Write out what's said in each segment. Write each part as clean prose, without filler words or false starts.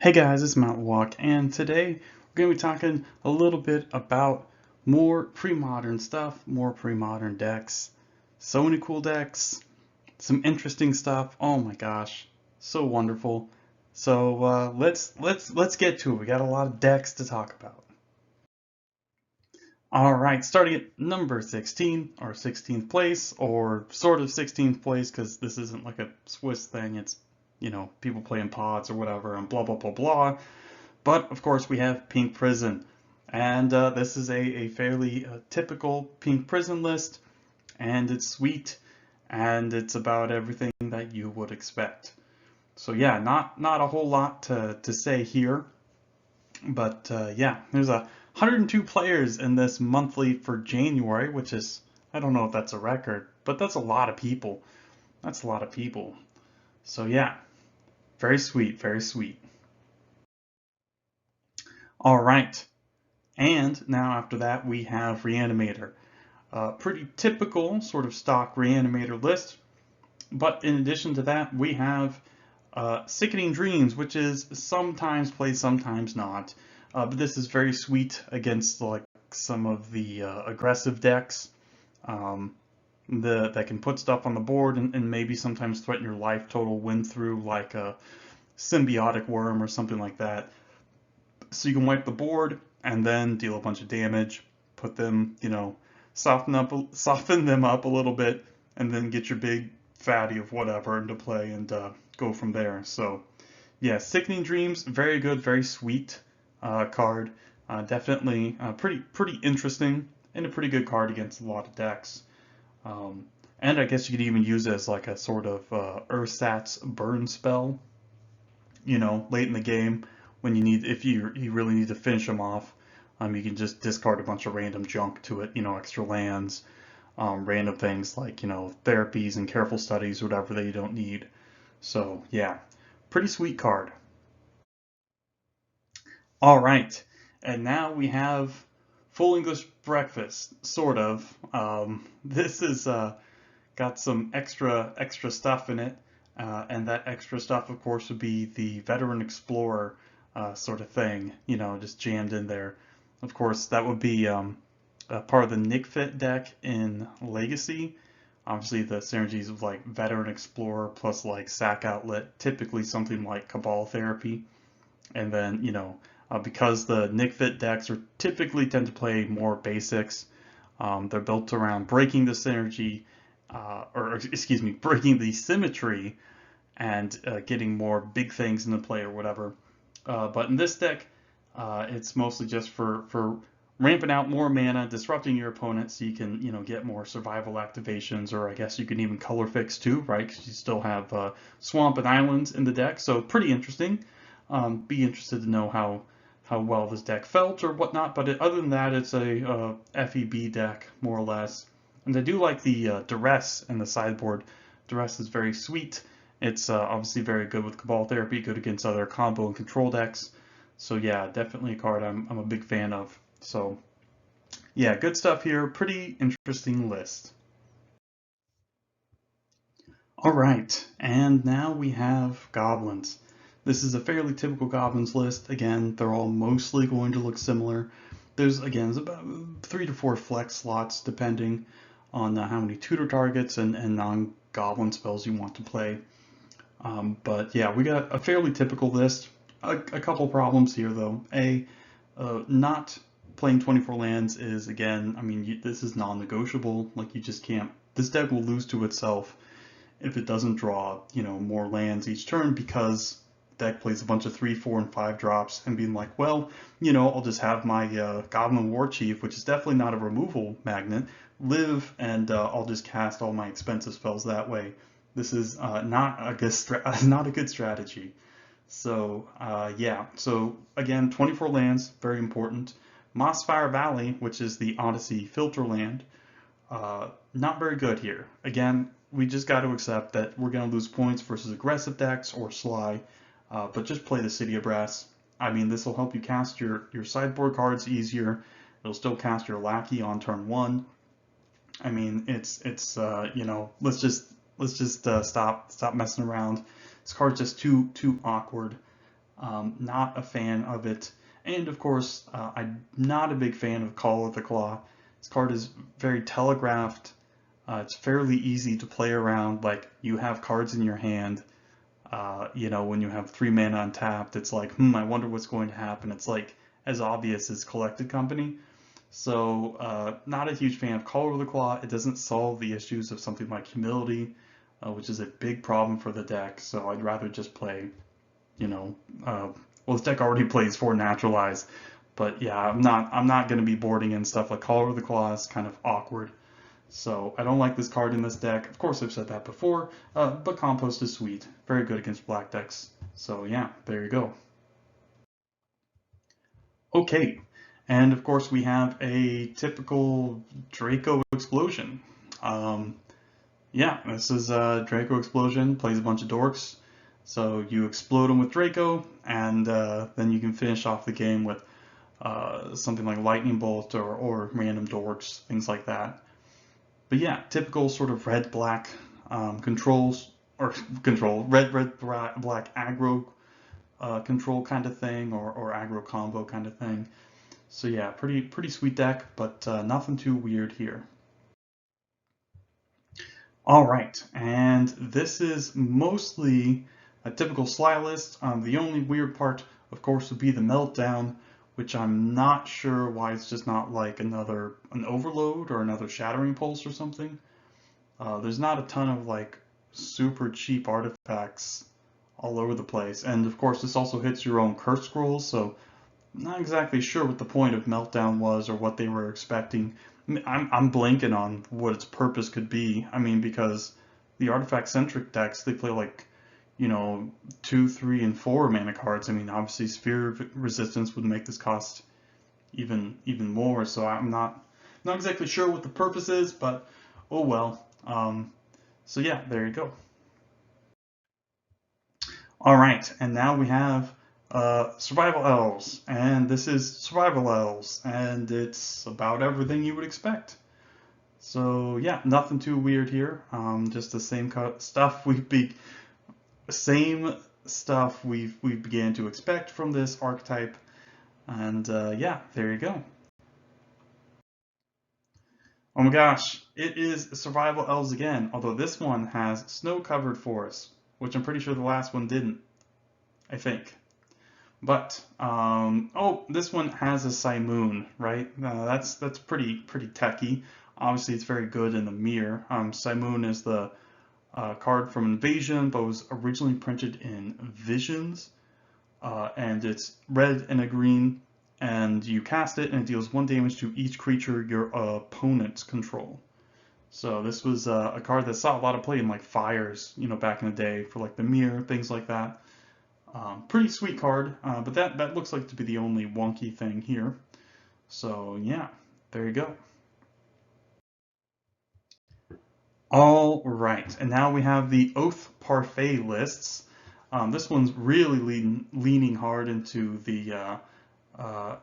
Hey guys, it's Mount Walk, and today we're going to be talking a little bit about more pre-modern stuff, more pre-modern decks. So many cool decks, some interesting stuff. Oh my gosh, so wonderful. So let's get to it. We got a lot of decks to talk about. All right, starting at number 16 or 16th place, or sort of 16th place, because this isn't like a Swiss thing. It's people playing pods or whatever, and blah blah blah blah. But of course, we have Pink Prison, and this is a fairly typical Pink Prison list, and it's sweet, and it's about everything that you would expect. So yeah, not a whole lot to say here, but yeah, there's 102 players in this monthly for January, which is, I don't know if that's a record, but that's a lot of people. That's a lot of people. So yeah, very sweet, very sweet. All right. And now after that, we have Reanimator. Pretty typical sort of stock Reanimator list. But in addition to that, we have Sickening Dreams, which is sometimes played, sometimes not. But this is very sweet against like some of the aggressive decks that can put stuff on the board and maybe sometimes threaten your life total win through, like a symbiotic worm or something like that. So you can wipe the board and then deal a bunch of damage, put them, soften them up a little bit, and then get your big fatty of whatever into play and go from there. So yeah, Sickening Dreams, very good, very sweet card. Definitely pretty interesting and a pretty good card against a lot of decks. Um, and I guess you could even use it as like a sort of Ursat's burn spell, late in the game when if you really need to finish them off. You can just discard a bunch of random junk to it, extra lands, random things like, therapies and careful studies, whatever that you don't need. So yeah, pretty sweet card. All right, and now we have full English breakfast, sort of. This is got some extra stuff in it, and that extra stuff, of course, would be the veteran explorer sort of thing, just jammed in there. Of course, that would be a part of the Nick Fit deck in Legacy. Obviously, the synergies of like veteran explorer plus like sack outlet, typically something like Cabal therapy, and then because the Nick Fit decks are typically tend to play more basics. They're built around breaking the synergy, or excuse me, breaking the symmetry and getting more big things into play or whatever. But in this deck, it's mostly just for ramping out more mana, disrupting your opponent, so you can get more survival activations, or I guess you can even color fix too, right? Because you still have swamp and islands in the deck, so pretty interesting. Be interested to know how well this deck felt or whatnot. But other than that, it's a FEB deck more or less. And I do like the duress in the sideboard. Duress is very sweet. It's obviously very good with Cabal Therapy, good against other combo and control decks. So yeah, definitely a card I'm a big fan of. So yeah, good stuff here. Pretty interesting list. All right, and now we have goblins. This is a fairly typical goblins list. Again, they're all mostly going to look similar. There's about 3 to 4 flex slots depending on how many tutor targets and non-goblin spells you want to play. But yeah, we got a fairly typical list. A couple problems here though. Not playing 24 lands is, again, I mean, this is non-negotiable. Like, you just can't. This deck will lose to itself if it doesn't draw, more lands each turn, because deck plays a bunch of 3, 4, and 5 drops and being like, well, I'll just have my Goblin War Chief, which is definitely not a removal magnet, live, and I'll just cast all my expensive spells that way. This is not a good not a good strategy. So yeah, so again, 24 lands, very important. Mossfire Valley, which is the Odyssey filter land, not very good here. Again, we just got to accept that we're going to lose points versus aggressive decks or Sly, but just play the City of Brass. I mean, this will help you cast your sideboard cards easier. It'll still cast your Lackey on turn 1. I mean, it's let's just stop messing around. This card's just too awkward. Not a fan of it. And of course, I'm not a big fan of Call of the Claw. This card is very telegraphed. It's fairly easy to play around. Like, you have cards in your hand. You know, when you have 3 mana untapped, it's like, I wonder what's going to happen. It's like as obvious as Collected Company. So, not a huge fan of Call of the Claw. It doesn't solve the issues of something like Humility, which is a big problem for the deck. So I'd rather just play, you know, well, this deck already plays 4 Naturalize, but yeah, I'm not going to be boarding in stuff like Call of the Claw. It's kind of awkward. So I don't like this card in this deck. Of course, I've said that before, but Compost is sweet. Very good against black decks. So yeah, there you go. Okay, and of course we have a typical Draco Explosion. Um, yeah, this is Draco Explosion, plays a bunch of dorks. So you explode them with Draco, and then you can finish off the game with something like Lightning Bolt or random dorks, things like that. But yeah, typical sort of red-black controls, or red-black aggro control kind of thing, or aggro combo kind of thing. So yeah, pretty sweet deck, but nothing too weird here. All right, and this is mostly a typical slot list. The only weird part, of course, would be the meltdown, which I'm not sure why it's just not like an overload or another shattering pulse or something. There's not a ton of like super cheap artifacts all over the place, and of course this also hits your own curse scrolls, so I'm not exactly sure what the point of meltdown was or what they were expecting. I'm blanking on what its purpose could be. I mean, because the artifact-centric decks, they play like, you know, 2, 3, and 4 mana cards. I mean, obviously Sphere Resistance would make this cost even more. So I'm not exactly sure what the purpose is, but oh well. So yeah, there you go. All right, and now we have Survival Elves, and this is Survival Elves, and it's about everything you would expect. So yeah, nothing too weird here. Just the same stuff we began to expect from this archetype, and yeah, there you go. Oh my gosh, it is Survival Elves again, although this one has snow-covered forests, which I'm pretty sure the last one didn't, I think. But oh, this one has a Simoon, right? That's pretty techy. Obviously, it's very good in the mirror. Simoon is the card from Invasion, but was originally printed in Visions, and it's red and a green, and you cast it, and it deals 1 damage to each creature your opponents control. So this was a card that saw a lot of play in like Fires, you know, back in the day for like the mirror, things like that. Pretty sweet card, but that looks like to be the only wonky thing here. So yeah, there you go. All right, and now we have the Oath Parfait lists. This one's really leaning hard into the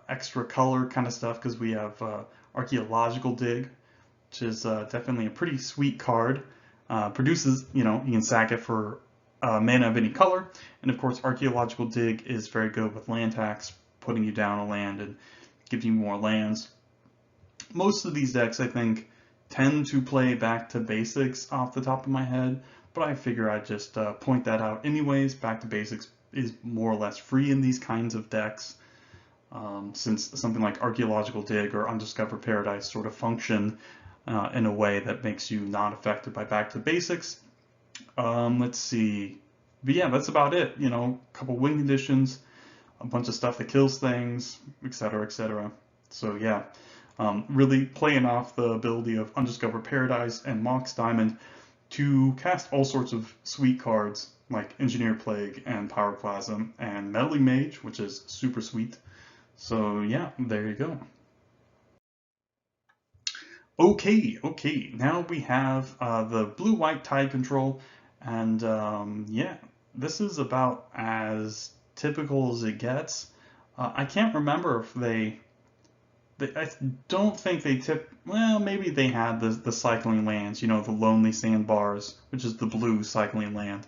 extra color kind of stuff because we have Archaeological Dig, which is definitely a pretty sweet card. Produces, you know, you can sack it for mana of any color, and of course Archaeological Dig is very good with land tax, putting you down a land and giving you more lands. Most of these decks, I think, tend to play Back to Basics off the top of my head, but I figure I'd just point that out anyways. Back to Basics is more or less free in these kinds of decks, since something like Archaeological Dig or Undiscovered Paradise sort of function in a way that makes you not affected by Back to Basics. Let's see. But yeah, that's about it. You know, a couple win conditions, a bunch of stuff that kills things, etc., etc. So yeah, really playing off the ability of Undiscovered Paradise and Mox Diamond to cast all sorts of sweet cards like Engineered Plague and Pyroclasm and Meddling Mage, which is super sweet. So yeah, there you go. Okay, now we have the blue-white tide control, and yeah, this is about as typical as it gets. I can't remember if I don't think they tip, well, maybe they had the cycling lands, you know, the Lonely Sandbars, which is the blue cycling land.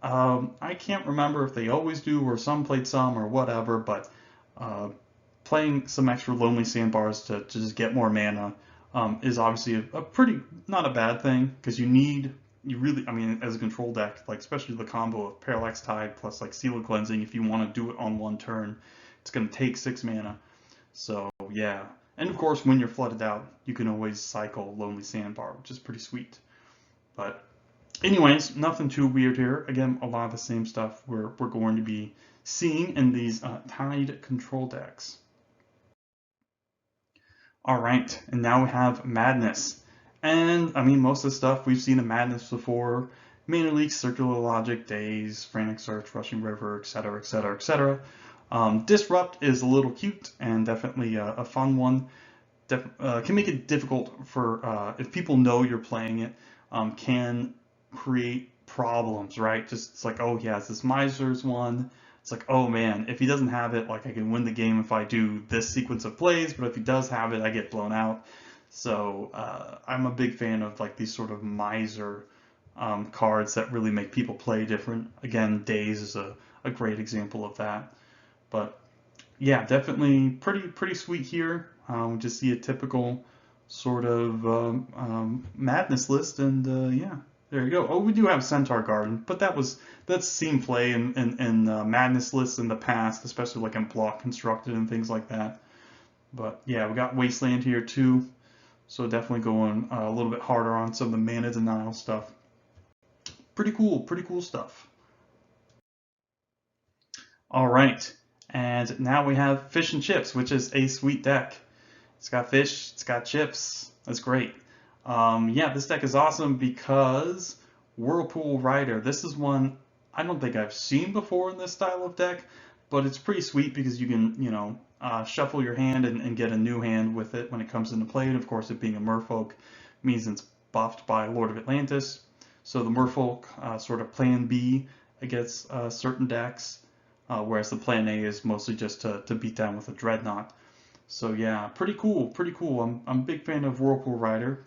I can't remember if they always do or some played some or whatever, but uh, playing some extra Lonely Sandbars to just get more mana is obviously a pretty, not a bad thing, because you really, I mean, as a control deck, like especially the combo of Parallax Tide plus like Seal of Cleansing, if you want to do it on one turn, it's going to take 6 mana. So yeah, and of course when you're flooded out, you can always cycle Lonely Sandbar, which is pretty sweet. But anyways, nothing too weird here. Again, a lot of the same stuff we're going to be seeing in these Tide control decks. All right, and now we have Madness. And I mean, most of the stuff we've seen in Madness before: Mana Leak, Circular Logic, Daze, Frantic Search, Rushing River, etc., etc., etc. Disrupt is a little cute and definitely a fun one. Can make it difficult for if people know you're playing it, can create problems, right? Just it's like, oh, he has this Miser's one. It's like, oh man, if he doesn't have it, like I can win the game if I do this sequence of plays, but if he does have it, I get blown out. So I'm a big fan of like these sort of Miser cards that really make people play different. Again, Daze is a great example of that. But yeah, definitely pretty sweet here. We just see a typical sort of madness list, and yeah, there you go. Oh, we do have Centaur Garden, but that's seen play in madness lists in the past, especially like in Block Constructed and things like that. But yeah, we got Wasteland here too, so definitely going a little bit harder on some of the mana denial stuff. Pretty cool stuff. All right, and now we have Fish and Chips, which is a sweet deck. It's got fish, it's got chips. That's great. Yeah, this deck is awesome because Whirlpool Rider. This is one I don't think I've seen before in this style of deck, but it's pretty sweet because you can, shuffle your hand and get a new hand with it when it comes into play. And of course, it being a merfolk means it's buffed by Lord of Atlantis. So the merfolk sort of plan B against certain decks, whereas the plan A is mostly just to beat down with a dreadnought. So yeah, pretty cool. I'm a big fan of Whirlpool Rider.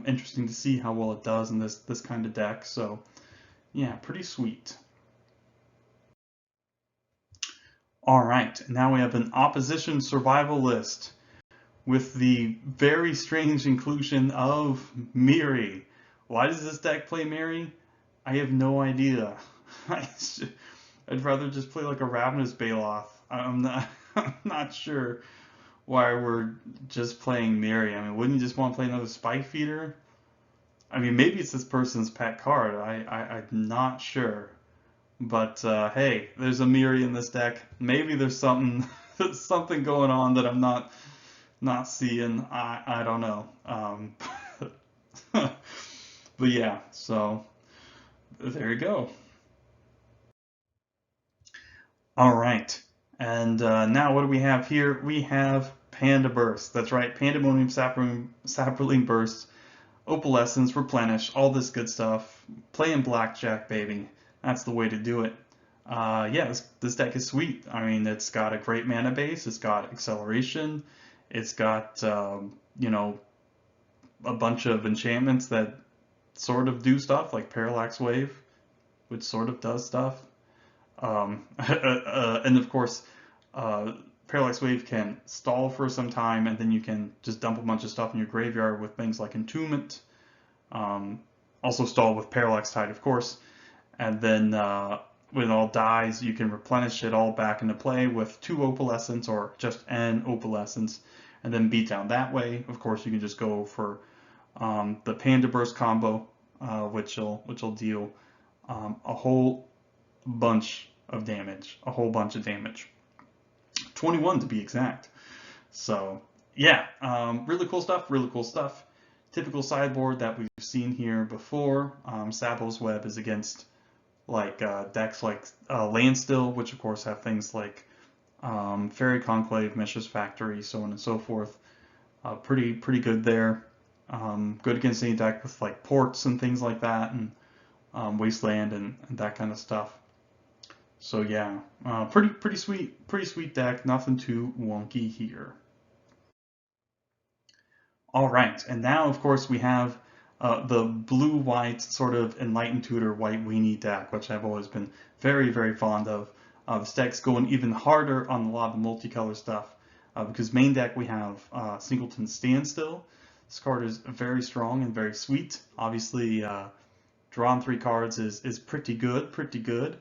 Interesting to see how well it does in this kind of deck. So yeah, pretty sweet. All right, now we have an opposition survival list with the very strange inclusion of Miri. Why does this deck play Miri? I have no idea. I'd rather just play like a Ravenous Baloth. I'm not sure why we're just playing Miri. I mean, wouldn't you just want to play another Spike Feeder? I mean, maybe it's this person's pet card. I'm not sure. But hey, there's a Miri in this deck. Maybe there's something something going on that I'm not seeing. I don't know. But yeah, so there you go. All right. And now what do we have here? We have Panda Burst. That's right, Pandemonium, Sapperling Burst, Opalescence, Replenish, all this good stuff. Playing Blackjack, baby. That's the way to do it. Yeah, this deck is sweet. I mean, it's got a great mana base. It's got acceleration. It's got, a bunch of enchantments that sort of do stuff, like Parallax Wave, which sort of does stuff. And of course, Parallax Wave can stall for some time, and then you can just dump a bunch of stuff in your graveyard with things like Entombment. Also stall with Parallax Tide, of course. And then when it all dies, you can replenish it all back into play with 2 Opalescence or just an Opalescence, and then beat down that way. Of course, you can just go for the Panda Burst combo, which will deal a whole bunch of damage, 21 to be exact. So yeah, really cool stuff. Typical sideboard that we've seen here before. Sabo's Web is against like decks like Landstill, which of course have things like Fairy Conclave, Mishra's Factory, so on and so forth. Pretty good there. Good against any deck with like ports and things like that, and Wasteland and that kind of stuff. So yeah, pretty sweet deck. Nothing too wonky here. All right, and now of course we have the blue-white sort of Enlightened Tutor white weenie deck, which I've always been very, very fond of. This deck's going even harder on a lot of the multicolor stuff because main deck we have Singleton Standstill. This card is very strong and very sweet. Obviously, drawing 3 cards is pretty good, pretty good.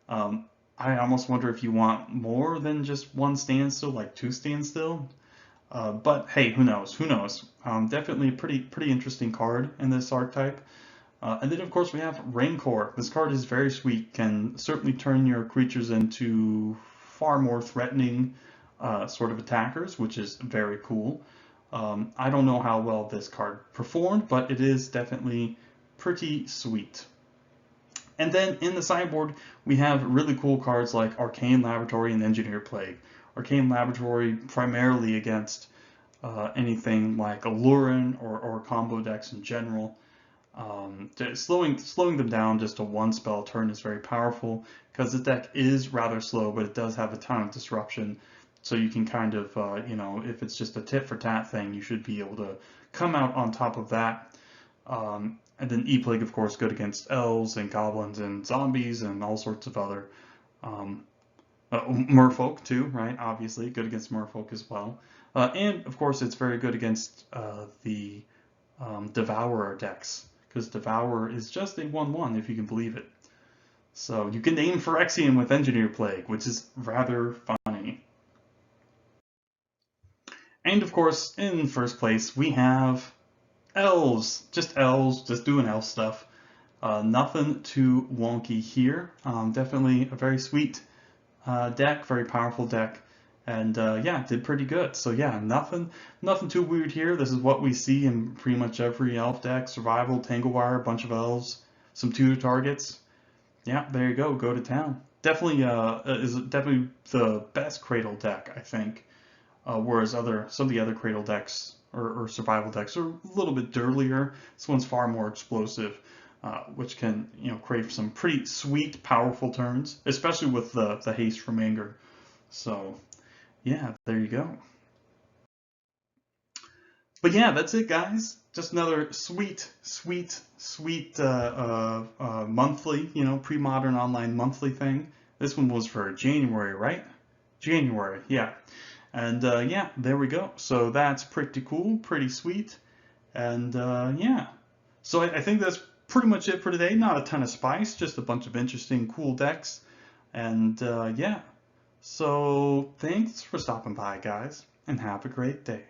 I almost wonder if you want more than just 1 Standstill, like 2 Standstill. But hey, who knows? Who knows? Definitely a pretty interesting card in this archetype. And then of course we have Rancor. This card is very sweet, can certainly turn your creatures into far more threatening sort of attackers, which is very cool. I don't know how well this card performed, but it is definitely pretty sweet. And then in the sideboard, we have really cool cards like Arcane Laboratory and Engineer Plague. Arcane Laboratory primarily against anything like Allurin or combo decks in general. Slowing them down just to 1 spell turn is very powerful because the deck is rather slow, but it does have a ton of disruption. So you can kind of, you know, if it's just a tit for tat thing, you should be able to come out on top of that. And then E-Plague, of course, good against elves and goblins and zombies and all sorts of other merfolk too, right? Obviously, good against merfolk as well. And of course, it's very good against the Devourer decks, because Devourer is just a 1/1 if you can believe it. So you can aim Phyrexian with Engineer Plague, which is rather funny. And of course, in first place, we have Elves, just doing elf stuff. Nothing too wonky here. Definitely a very sweet deck, very powerful deck, and yeah, did pretty good. So yeah, nothing too weird here. This is what we see in pretty much every elf deck: survival, Tanglewire, a bunch of elves, some tutor targets. Yeah, there you go. Go to town. Definitely is definitely the best Cradle deck, I think. Whereas some of the other Cradle decks or survival decks are a little bit dirtier. This one's far more explosive, which can, you know, create some pretty sweet, powerful turns, especially with the haste from anger. So yeah, there you go. But yeah, that's it, guys. Just another sweet monthly, you know, pre-modern online monthly thing. This one was for January, right? January, yeah. And yeah, there we go. So that's pretty cool, pretty sweet. And yeah, so I think that's pretty much it for today. Not a ton of spice, just a bunch of interesting, cool decks. And yeah, so thanks for stopping by, guys, and have a great day.